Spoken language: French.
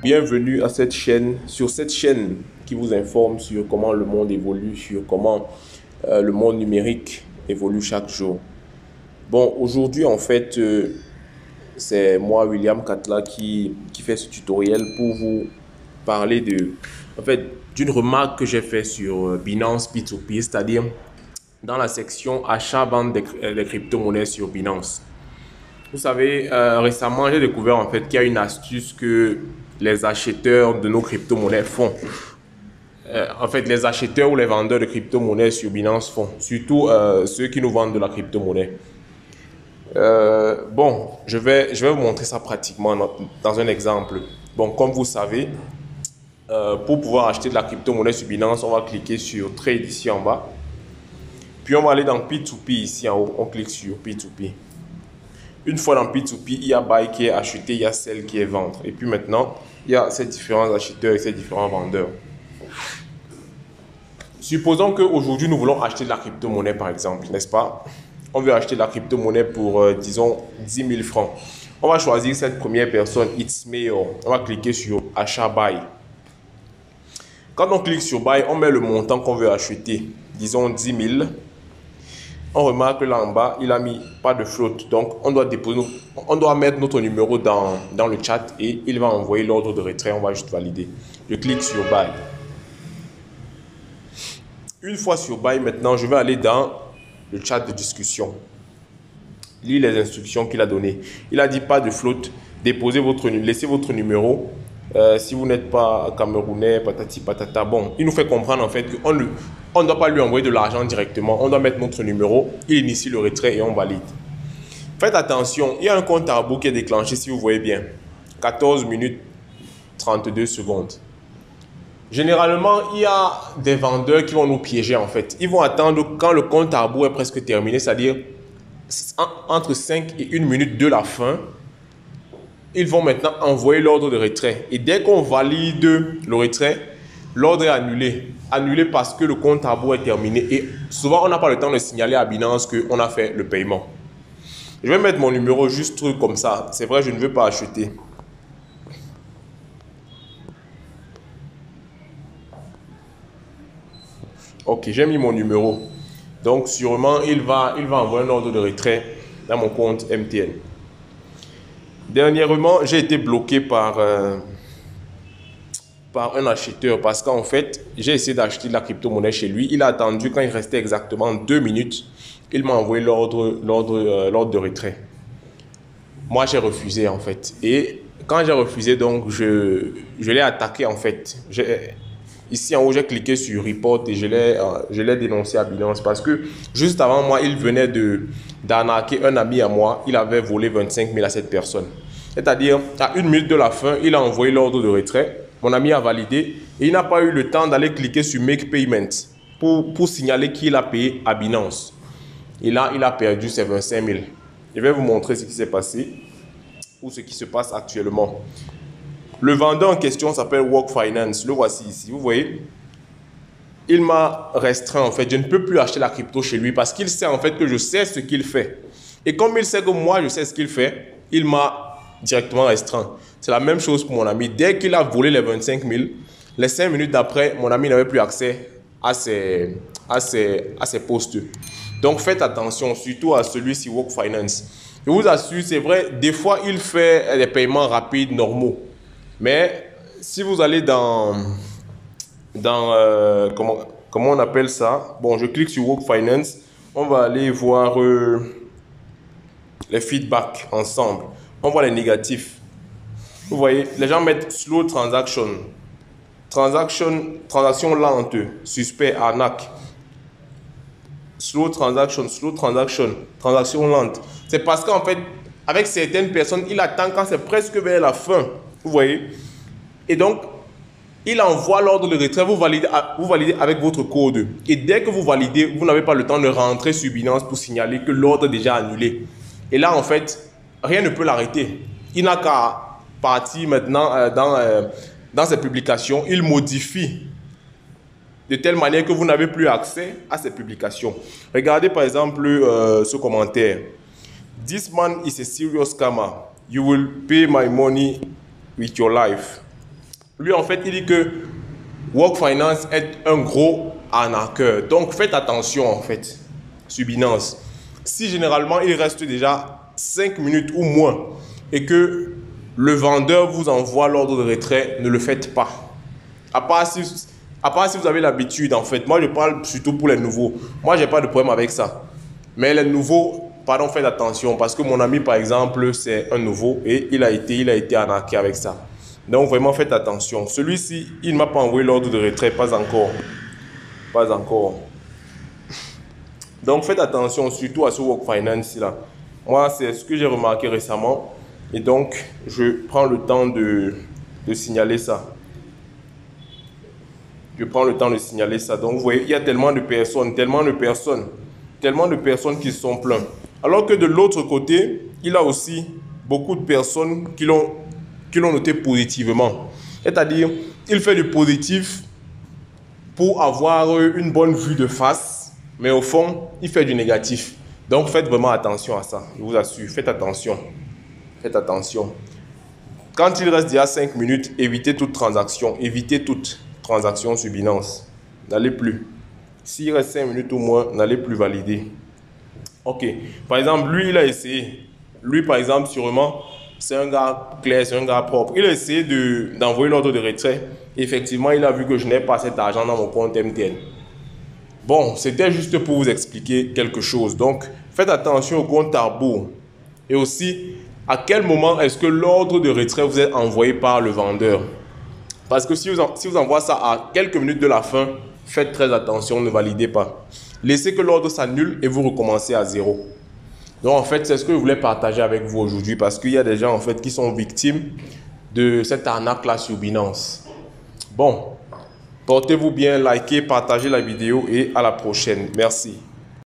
bienvenue à cette chaîne, sur cette chaîne qui vous informe sur comment le monde évolue, sur comment le monde numérique évolue chaque jour. Bon, aujourd'hui en fait, c'est moi, William Katla, qui fait ce tutoriel pour vous parler d'une remarque que j'ai faite sur Binance P2P, c'est-à-dire dans la section achat-vente des crypto-monnaies sur Binance. Vous savez, récemment, j'ai découvert en fait qu'il y a une astuce que les acheteurs de nos crypto-monnaies font. En fait, les acheteurs ou les vendeurs de crypto-monnaies sur Binance font, surtout ceux qui nous vendent de la crypto-monnaie. Bon, je vais vous montrer ça pratiquement dans un exemple. Bon, comme vous savez, pour pouvoir acheter de la crypto-monnaie sur Binance, on va cliquer sur Trade ici en bas. Puis on va aller dans P2P ici en haut, on clique sur P2P. Une fois dans P2P, il y a Buy qui est acheté, il y a Sell qui est vendre. Et puis maintenant, il y a ces différents acheteurs et ces différents vendeurs. Supposons qu'aujourd'hui, nous voulons acheter de la crypto-monnaie par exemple, n'est-ce pas? On veut acheter de la crypto-monnaie pour, disons, 10 000 francs. On va choisir cette première personne, It's Mayor. On va cliquer sur Achat Buy. Quand on clique sur Buy, on met le montant qu'on veut acheter, disons 10 000. On remarque là en bas, il a mis pas de float. Donc, on doit mettre notre numéro dans le chat et il va envoyer l'ordre de retrait. On va juste valider. Je clique sur Buy. Une fois sur Buy, maintenant, je vais aller dans le chat de discussion. Lire les instructions qu'il a données. Il a dit pas de float. Laissez votre numéro. Si vous n'êtes pas camerounais, patati patata. Bon, il nous fait comprendre en fait qu'on ne doit pas lui envoyer de l'argent directement. On doit mettre notre numéro, il initie le retrait et on valide. Faites attention, il y a un compte à rebours qui est déclenché si vous voyez bien. 14 minutes 32 secondes. Généralement, il y a des vendeurs qui vont nous piéger en fait. Ils vont attendre quand le compte à rebours est presque terminé, c'est-à-dire entre 5 et 1 minute de la fin. Ils vont maintenant envoyer l'ordre de retrait. Et dès qu'on valide le retrait, l'ordre est annulé. Annulé parce que le compte à rebours est terminé. Et souvent, on n'a pas le temps de signaler à Binance qu'on a fait le paiement. Je vais mettre mon numéro juste comme ça. C'est vrai, je ne veux pas acheter. Ok, j'ai mis mon numéro. Donc, sûrement, il va envoyer un ordre de retrait dans mon compte MTN. Dernièrement, j'ai été bloqué par un acheteur parce qu'en fait, j'ai essayé d'acheter de la crypto-monnaie chez lui. Il a attendu quand il restait exactement 2 minutes. Il m'a envoyé l'ordre de retrait. Moi, j'ai refusé en fait. Et quand j'ai refusé, donc, je l'ai attaqué en fait. Ici en haut, j'ai cliqué sur Report et je l'ai dénoncé à Binance parce que juste avant moi, il venait d'arnaquer un ami à moi. Il avait volé 25 000 à cette personne. C'est-à-dire, à 1 minute de la fin, il a envoyé l'ordre de retrait. Mon ami a validé et il n'a pas eu le temps d'aller cliquer sur Make Payment pour signaler qu'il a payé à Binance. Et là, il a perdu ses 25 000. Je vais vous montrer ce qui s'est passé ou ce qui se passe actuellement. Le vendeur en question s'appelle Work Finance. Le voici ici. Vous voyez, il m'a restreint en fait. Je ne peux plus acheter la crypto chez lui parce qu'il sait en fait que je sais ce qu'il fait. Et comme il sait que moi, je sais ce qu'il fait, il m'a directement restreint. C'est la même chose pour mon ami. Dès qu'il a volé les 25 000, les 5 minutes d'après, mon ami n'avait plus accès à ses postes. Donc faites attention, surtout à celui-ci, Work Finance. Je vous assure, c'est vrai, des fois, il fait des paiements rapides, normaux. Mais si vous allez comment on appelle ça? Bon, je clique sur Work Finance. On va aller voir les feedbacks ensemble. On voit les négatifs. Vous voyez, les gens mettent slow transaction. Transaction lente, suspect, arnaque. Slow transaction, transaction lente. C'est parce qu'en fait, avec certaines personnes, il attend quand c'est presque vers la fin. Vous voyez? Et donc, il envoie l'ordre de retrait, vous validez avec votre code. Et dès que vous validez, vous n'avez pas le temps de rentrer sur Binance pour signaler que l'ordre est déjà annulé. Et là, en fait, rien ne peut l'arrêter. Il n'a qu'à partir maintenant dans ses publications. Il modifie de telle manière que vous n'avez plus accès à ces publications. Regardez par exemple ce commentaire. This man is a serious scammer. You will pay my money with your life. Lui, en fait, il dit que Work Finance est un gros arnaqueur. Donc, faites attention, en fait, sur Binance. Si généralement, il reste déjà 5 minutes ou moins et que le vendeur vous envoie l'ordre de retrait, ne le faites pas. À part si vous avez l'habitude, en fait. Moi, je parle surtout pour les nouveaux. Moi, je n'ai pas de problème avec ça. Mais les nouveaux, pardon, faites attention. Parce que mon ami, par exemple, c'est un nouveau et il a été arnaqué avec ça. Donc, vraiment, faites attention. Celui-ci, il ne m'a pas envoyé l'ordre de retrait. Pas encore. Pas encore. Donc, faites attention, surtout à ce Work Finance-là. Moi, c'est ce que j'ai remarqué récemment. Et donc, je prends le temps de signaler ça. Je prends le temps de signaler ça. Donc, vous voyez, il y a tellement de personnes qui se sont plaints. Alors que de l'autre côté, il y a aussi beaucoup de personnes qui l'ont noté positivement. C'est-à-dire, il fait du positif pour avoir une bonne vue de face, mais au fond, il fait du négatif. Donc, faites vraiment attention à ça. Je vous assure, faites attention. Faites attention. Quand il reste déjà 5 minutes, évitez toute transaction. Évitez toute transaction sur Binance. N'allez plus. S'il reste 5 minutes ou moins, n'allez plus valider. Ok. Par exemple, lui, il a essayé. Lui, par exemple, sûrement, c'est un gars clair, c'est un gars propre. Il a essayé d'envoyer l'ordre de retrait. Effectivement, il a vu que je n'ai pas cet argent dans mon compte MTN. Bon, c'était juste pour vous expliquer quelque chose. Donc, faites attention au compte à rebours. Et aussi, à quel moment est-ce que l'ordre de retrait vous est envoyé par le vendeur? Parce que si vous envoie ça à quelques minutes de la fin, faites très attention, ne validez pas. Laissez que l'ordre s'annule et vous recommencez à zéro. Donc en fait, c'est ce que je voulais partager avec vous aujourd'hui parce qu'il y a des gens en fait qui sont victimes de cette arnaque-là sur Binance. Bon, portez-vous bien, likez, partagez la vidéo et à la prochaine. Merci.